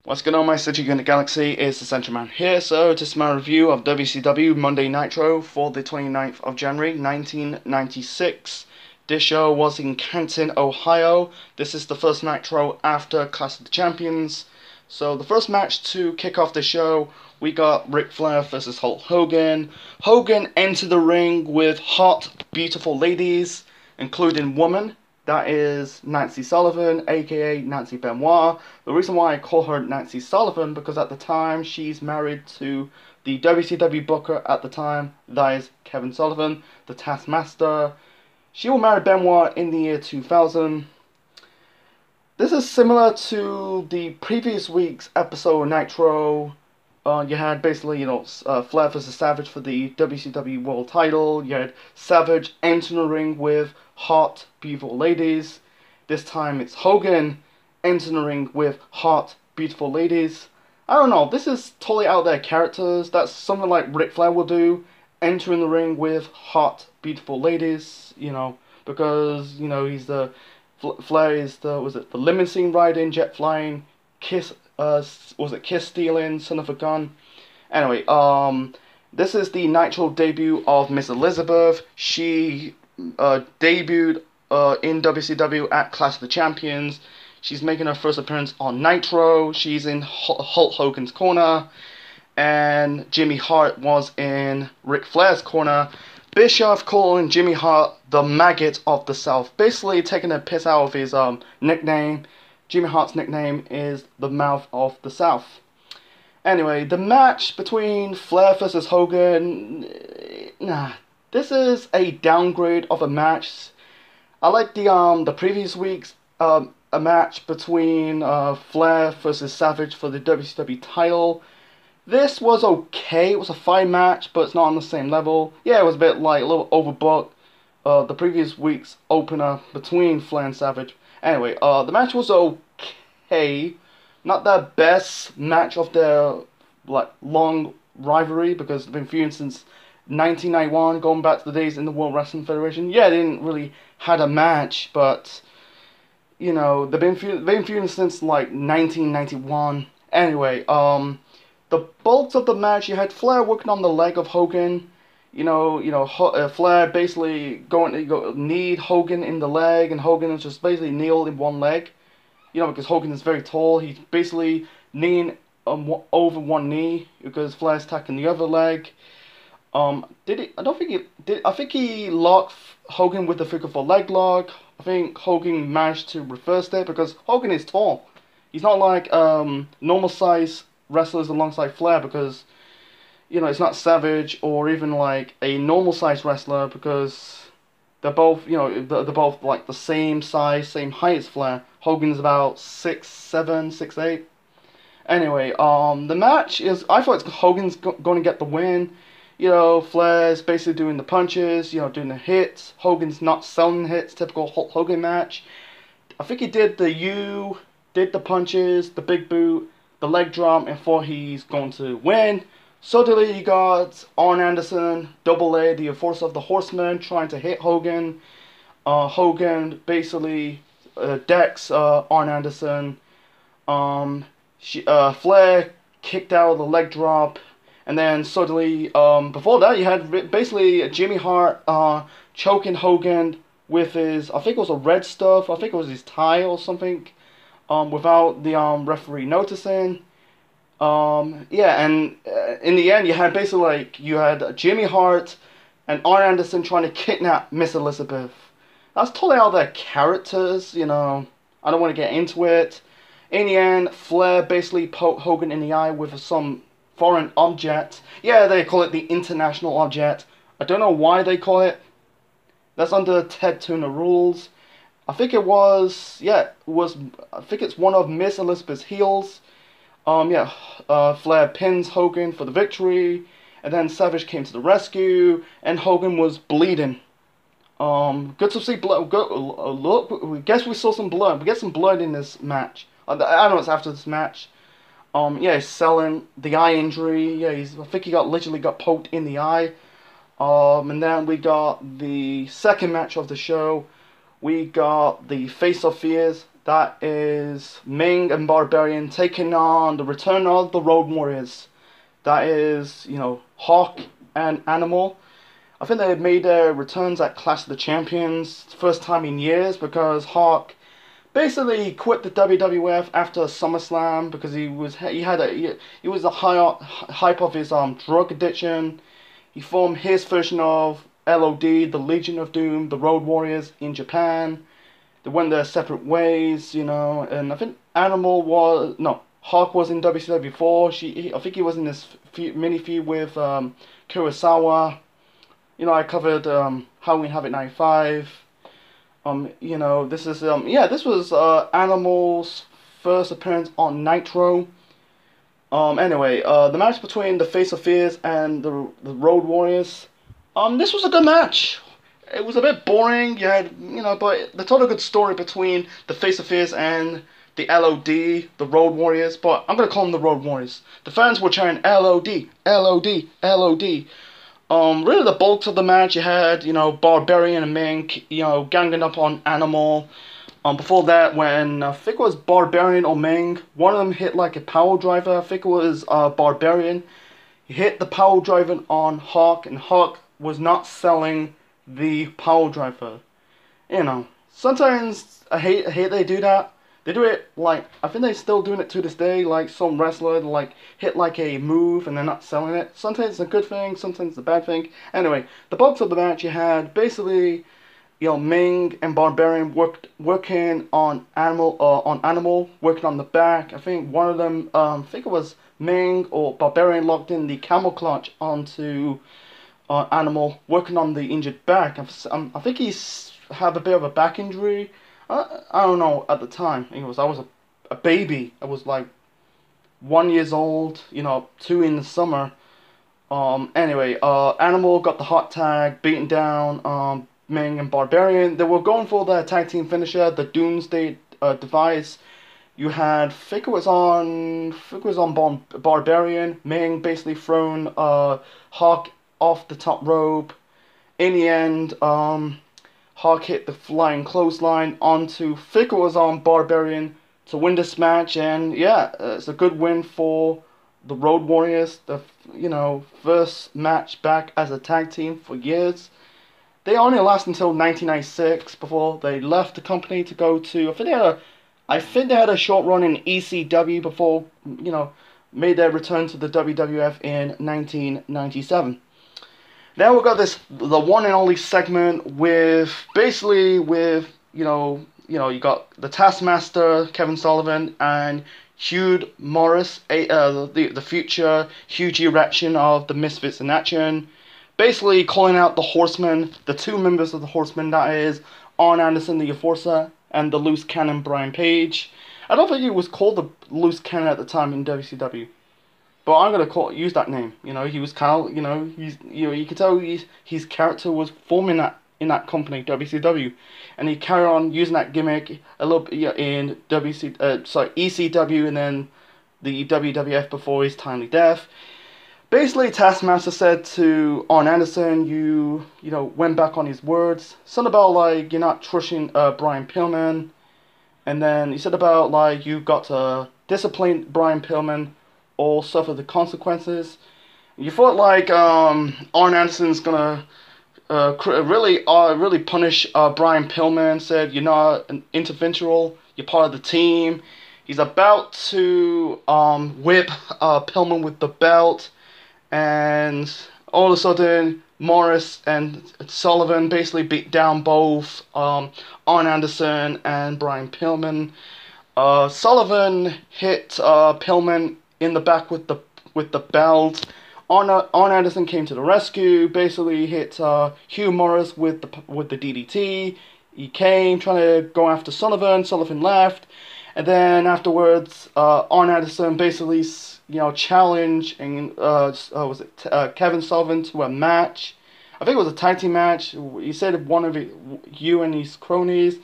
What's going on, my city in the galaxy? It's the Central Man here. So this is my review of WCW Monday Nitro for the 29th of January 1996. This show was in Canton, Ohio. This is the first Nitro after Clash of the Champions. So the first match to kick off the show, we got Ric Flair versus Hulk Hogan. Hogan entered the ring with hot, beautiful ladies, including woman. That is Nancy Sullivan, aka Nancy Benoit. The reason why I call her Nancy Sullivan, because at the time she's married to the WCW booker at the time, that is Kevin Sullivan, the Taskmaster. She will marry Benoit in the year 2000. This is similar to the previous week's episode of Nitro. You had basically, Flair vs. Savage for the WCW World Title. You had Savage entering the ring with hot, beautiful ladies. This time it's Hogan entering the ring with hot, beautiful ladies. I don't know, this is totally out there characters. That's something like Ric Flair will do, entering the ring with hot, beautiful ladies, because, he's the, Flair is the limousine riding, jet flying, kiss stealing, son of a gun. Anyway, this is the Nitro debut of Miss Elizabeth. She debuted in WCW at Clash of the Champions. She's making her first appearance on Nitro. She's in Hulk Hogan's corner, and Jimmy Hart was in Ric Flair's corner. Bischoff calling Jimmy Hart the maggot of the South, basically taking a piss out of his nickname. Jimmy Hart's nickname is the Mouth of the South. Anyway, the match between Flair versus Hogan, this is a downgrade of a match. I like the previous week's a match between Flair versus Savage for the WCW title. This was okay. It was a fine match, but it's not on the same level. Yeah, it was a bit like a little overbooked. The previous week's opener between Flair and Savage. Anyway, the match was okay. Not the best match of their long rivalry, because they've been feuding since 1991, going back to the days in the World Wrestling Federation. Yeah, they didn't really had a match, but they've been feuding since 1991. Anyway, the bulk of the match, you had Flair working on the leg of Hogan. Flair basically going to knee Hogan in the leg, and Hogan is just basically kneeled in one leg. Because Hogan is very tall, he's basically kneeling over one knee because Flair's attacking the other leg. I don't think he did. I think he locked Hogan with the figure 4 leg lock. I think Hogan managed to reverse it because Hogan is tall. He's not like normal size wrestlers alongside Flair, because it's not Savage or even like a normal size wrestler, because they're both they're both like the same size, same height as Flair. Hogan's about 6'7", 6'8". Anyway, the match is, I thought Hogan's going to get the win. Flair's basically doing the punches, doing the hits. Hogan's not selling the hits, typical Hulk Hogan match. I think he did the punches, the big boot, the leg drop, and thought he's going to win. Suddenly you got Arn Anderson, Double A, the Enforcer of the Horsemen, trying to hit Hogan. Hogan basically decks Arn Anderson. Flair kicked out of the leg drop. And then suddenly, before that, you had basically Jimmy Hart choking Hogan with his, I think it was a red stuff, I think it was his tie or something, without the referee noticing. Yeah, and in the end, you had basically you had Jimmy Hart and Arn Anderson trying to kidnap Miss Elizabeth. That's totally out of their characters, I don't want to get into it. In the end, Flair basically poked Hogan in the eye with some foreign object. Yeah, they call it the international object. I don't know why they call it. That's under Ted Turner rules. I think it was, I think it's one of Miss Elizabeth's heels. Flair pins Hogan for the victory, and then Savage came to the rescue, and Hogan was bleeding. Good to see blood. Look, we guess we saw some blood. We get some blood in this match. I don't know, it's after this match. He's selling the eye injury. Yeah, I think he literally got poked in the eye. And then we got the second match of the show. We got the Face of Fears That is Ming and Barbarian taking on the return of the Road Warriors. That is, Hawk and Animal. I think they made their returns at Clash of the Champions, first time in years, because Hawk basically quit the WWF after SummerSlam because he was a hype of his drug addiction. He formed his version of L.O.D, the Legion of Doom, the Road Warriors in Japan. They went their separate ways, and I think Hawk was in WCW before. I think he was in this mini feud with Kurosawa. I covered Halloween Havoc 95. This was Animal's first appearance on Nitro. The match between the Face of Fears and the Road Warriors. This was a good match. It was a bit boring, but they told a good story between the Face of Fears and the L.O.D, the Road Warriors. But I'm gonna call them the Road Warriors. The fans were chanting L.O.D, L.O.D, L.O.D. Really the bulk of the match, you had, Barbarian and Ming, ganging up on Animal. Before that, when I think it was Barbarian or Ming, one of them hit like a power driver. I think it was Barbarian. He hit the power driver on Hawk, and Hawk was not selling the power driver. Sometimes I hate they do that. They do it like, I think they're still doing it to this day, like some wrestler like hit like a move and they're not selling it. Sometimes it's a good thing, sometimes it's a bad thing. Anyway, the bulk of the match you had basically, Ming and Barbarian working on Animal, working on the back. I think one of them, I think it was Ming or Barbarian, locked in the camel clutch onto Animal, working on the injured back. I think he's had a bit of a back injury. I don't know at the time. I was a baby. I was like 1 year old, 2 in the summer. Animal got the hot tag, beaten down Ming and Barbarian. They were going for their tag team finisher, the Doomsday device. You had, I think it was on Barbarian. Ming basically thrown Hawk off the top rope. In the end, Hawk hit the flying clothesline onto, I think it was on Barbarian to win this match, and it's a good win for the Road Warriors. The first match back as a tag team for years. They only lasted until 1996 before they left the company to go to, I think they had a short run in ECW before made their return to the WWF in 1997. Now we've got the one and only segment with you got the Taskmaster, Kevin Sullivan, and Hugh Morris, the future huge erection of the Misfits in Action, basically calling out the Horsemen, the two members of the Horsemen, that is, Arn Anderson, the Enforcer, and the Loose Cannon, Brian Page. I don't think he was called the Loose Cannon at the time in WCW. But I'm gonna use that name. He was Kyle. You could tell his character was forming in that company, WCW, and he carried on using that gimmick a little bit in ECW, and then the WWF before his timely death. Basically, Taskmaster said to Arn Anderson, you went back on his words. Something about like you're not trusting Brian Pillman, and then he said about like you got to discipline Brian Pillman or suffer the consequences. You thought like Arn Anderson's gonna really punish Brian Pillman. Said you're not an interventional, you're part of the team. He's about to whip Pillman with the belt, and all of a sudden Morris and Sullivan basically beat down both Arn Anderson and Brian Pillman. Sullivan hit Pillman in the back with the belt. Arn Anderson came to the rescue. Basically hit Hugh Morris with the DDT. He came trying to go after Sullivan. Sullivan left, and then afterwards, Arn Anderson basically challenged and Kevin Sullivan to a match. I think it was a tag team match. He said one of you and his cronies,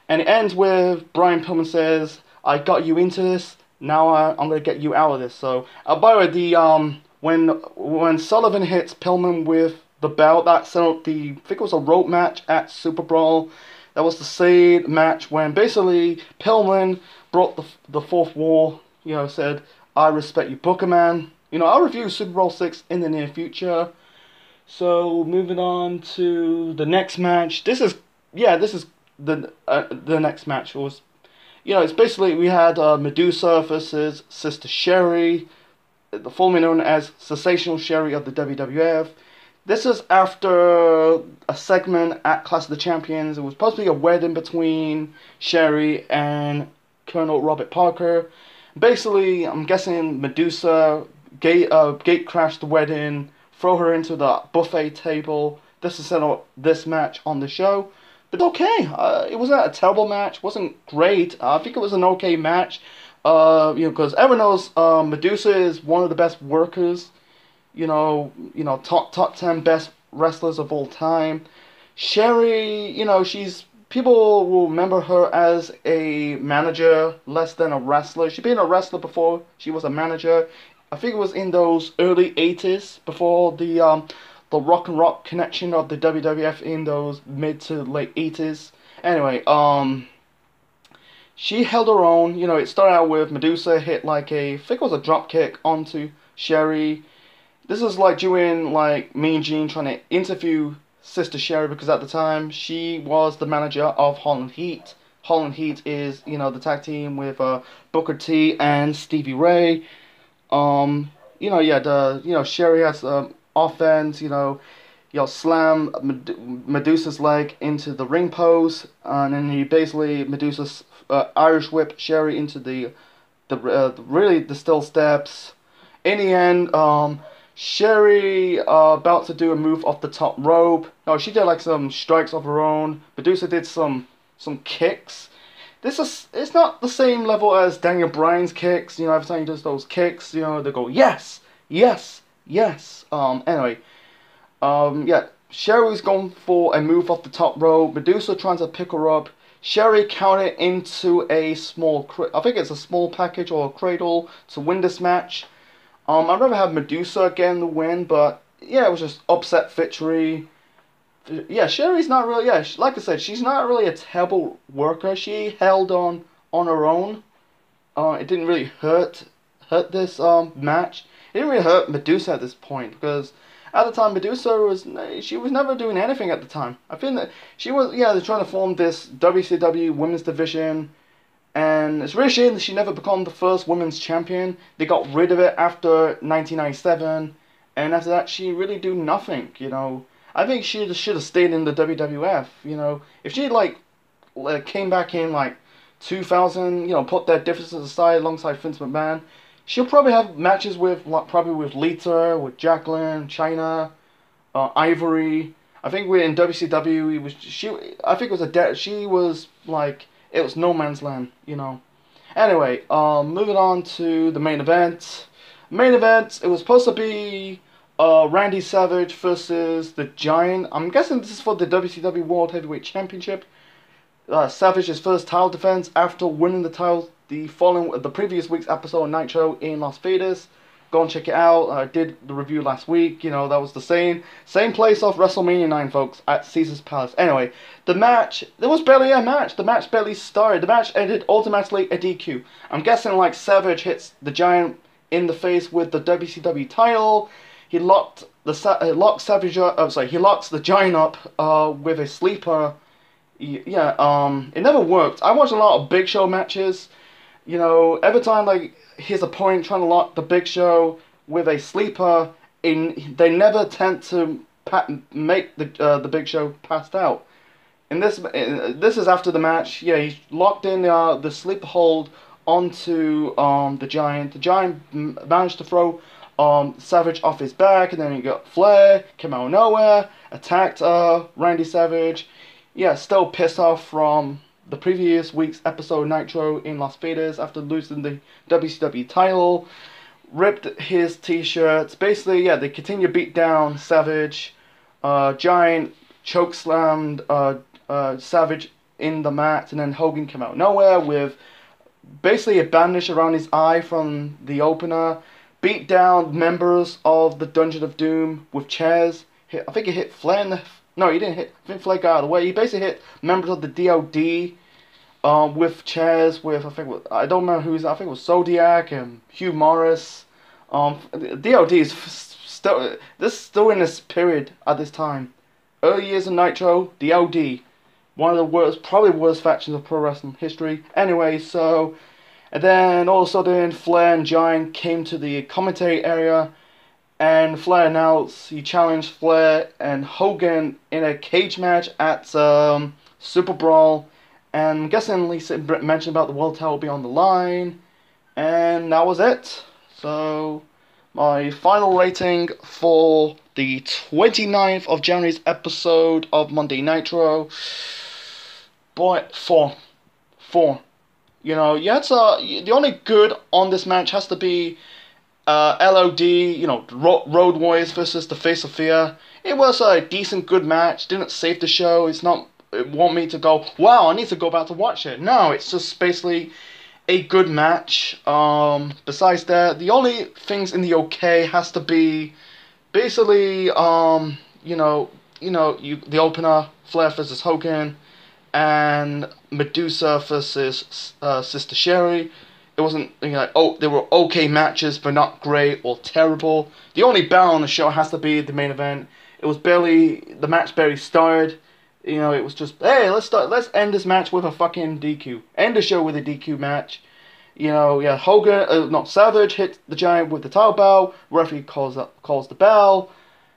and it ends with Brian Pillman says, "I got you into this. Now I'm gonna get you out of this." So, by the way, when Sullivan hits Pillman with the belt, that settled I think it was a rope match at Super Brawl. That was the same match when basically Pillman broke the fourth wall. You know, said, "I respect you, Booker Man." You know, I'll review Super Bowl 6 in the near future. So moving on to the next match. This is the next match. It was, you know, it's basically we had Medusa versus Sister Sherry, formerly known as Sensational Sherry of the WWF. This is after a segment at Clash of the Champions. It was supposed to be a wedding between Sherry and Colonel Robert Parker. Basically, I'm guessing Medusa gate crashed the wedding, throw her into the buffet table. This is set up this match on the show. But okay, it wasn't a terrible match. Wasn't great. I think it was an okay match. You know, because everyone knows Medusa is one of the best workers. Top 10 best wrestlers of all time. Sherry, you know, people will remember her as a manager less than a wrestler. She'd been a wrestler before she was a manager. I think it was in those early 80s before the rock and rock connection of the WWF in those mid to late 80s. Anyway, she held her own. You know, it started out with Medusa hit I think it was a drop kick onto Sherry. This is like during Mean Gene trying to interview Sister Sherry, because at the time she was the manager of Holland Heat. Holland Heat is, you know, the tag team with Booker T and Stevie Ray. Sherry has offense. Slam Medusa's leg into the ring post, and then he basically Medusa's Irish whip Sherry into the steel steps. In the end, Sherry about to do a move off the top rope. No, she did some strikes of her own. Medusa did some kicks. It's not the same level as Daniel Bryan's kicks. You know, every time he does those kicks, you know, they go yes, yes, yes. Sherry's going for a move off the top rope. Medusa trying to pick her up. Sherry counted into a small, I think it's a small package or a cradle to win this match. I'd rather have Medusa getting the win, but yeah, it was just upset victory. Yeah, Sherry's not really, like I said, she's not really a terrible worker. She held on her own. It didn't really hurt this match. It didn't really hurt Medusa at this point, because at the time Medusa was never doing anything at the time. I feel that she was, they're trying to form this WCW women's division. And it's really a shame that she never became the first women's champion. They got rid of it after 1997, and after that she really do nothing. You know, I think she should have stayed in the WWF. You know, if she came back in 2000, you know, put their differences aside alongside Vince McMahon, she'll probably have matches with with Lita, with Jacqueline, Chyna, Ivory. I think we're in WCW. It was no man's land, you know. Anyway, moving on to the main event. Main event, it was supposed to be Randy Savage versus the Giant. I'm guessing this is for the WCW World Heavyweight Championship. Savage's first title defense after winning the title the previous week's episode of Nitro in Las Vegas. Go and check it out. I did the review last week. You know, that was the same place of WrestleMania 9, folks, at Caesar's Palace. Anyway, the match, there was barely a match. The match barely started. The match ended automatically a DQ. I'm guessing Savage hits the Giant in the face with the WCW title. He locks the Giant up with a sleeper. It never worked. I watched a lot of Big Show matches. You know, every time his opponent trying to lock the Big Show with a sleeper, they never tend to make the Big Show passed out. And this is after the match. Yeah, he locked in the sleeper hold onto the Giant. The Giant managed to throw Savage off his back, and then he got Flair, came out of nowhere, attacked Randy Savage. Yeah, still pissed off from the previous week's episode Nitro in Las Vegas after losing the WCW title. Ripped his t-shirts. Basically, they continue to beat down Savage. Giant chokeslammed Savage in the mat, and then Hogan came out of nowhere with basically a bandage around his eye from the opener. Beat down members of the Dungeon of Doom with chairs. I think he hit Flair No, he didn't hit. Finn Flair got out of the way. He basically hit members of the D.O.D. With chairs. With I don't remember who's. I think it was Zodiac and Hugh Morris. D.O.D. is still still in this period at this time. Early years of Nitro, D.O.D. One of the worst, probably worst factions of pro wrestling history. Anyway, so and then all of a sudden Flair and Giant came to the commentary area. And Flair announced he challenged Flair and Hogan in a cage match at Super Brawl. And I'm guessing Lisa mentioned about the world title will be on the line. And that was it. So, my final rating for the 29th of January's episode of Monday Nitro. Boy, 4. 4. You know, the only good on this match has to be L.O.D, you know, Road Warriors versus the Face of Fear. It was a decent, good match. Didn't save the show. It want me to go, wow, I need to go back to watch it. No, it's just basically a good match. Besides that, the only things in the okay has to be basically, the opener, Flair versus Hogan, and Medusa versus Sister Sherry. It wasn't they were okay matches, but not great or terrible. The only bell on the show has to be the main event. The match barely started. You know, it was just, hey, let's end this match with a fucking DQ. End the show with a DQ match. You know, yeah, Savage hit the Giant with the title bell. Referee calls the bell.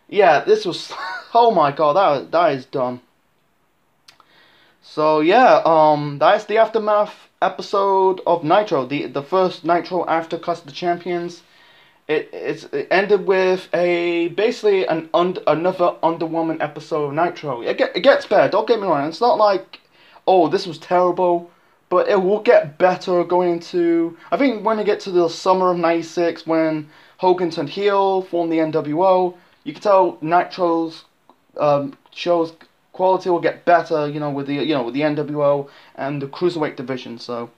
Yeah, this was, oh my god, that is dumb. So yeah, that's the aftermath episode of Nitro, the first Nitro after Clash of the Champions. It ended with basically another underwhelming episode of Nitro. It gets better. Don't get me wrong. It's not like, oh, this was terrible, but it will get better going into. I think when you get to the summer of '96, when Hogan turned heel, formed the NWO, you can tell Nitro's shows quality will get better, with the NWO and the Cruiserweight division. So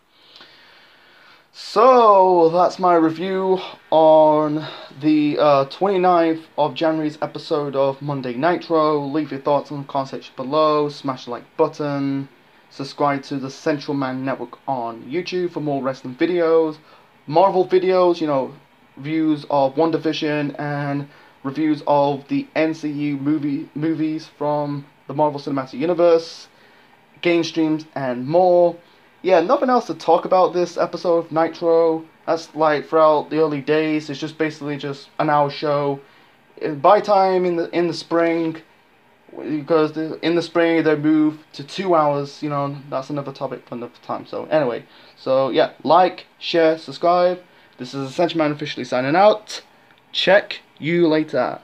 that's my review on the 29th of January's episode of Monday Nitro. Leave your thoughts in the comment section below. Smash the like button. Subscribe to the Central Man Network on YouTube for more wrestling videos, Marvel videos, reviews of WandaVision and reviews of the MCU movies from the Marvel Cinematic Universe, game streams, and more. Yeah, nothing else to talk about this episode of Nitro. That's like throughout the early days. It's just basically just an hour show. By time in the spring, because in the spring they move to 2 hours. That's another topic for another time. So anyway, yeah, like, share, subscribe. This is Essential Man officially signing out. Check you later.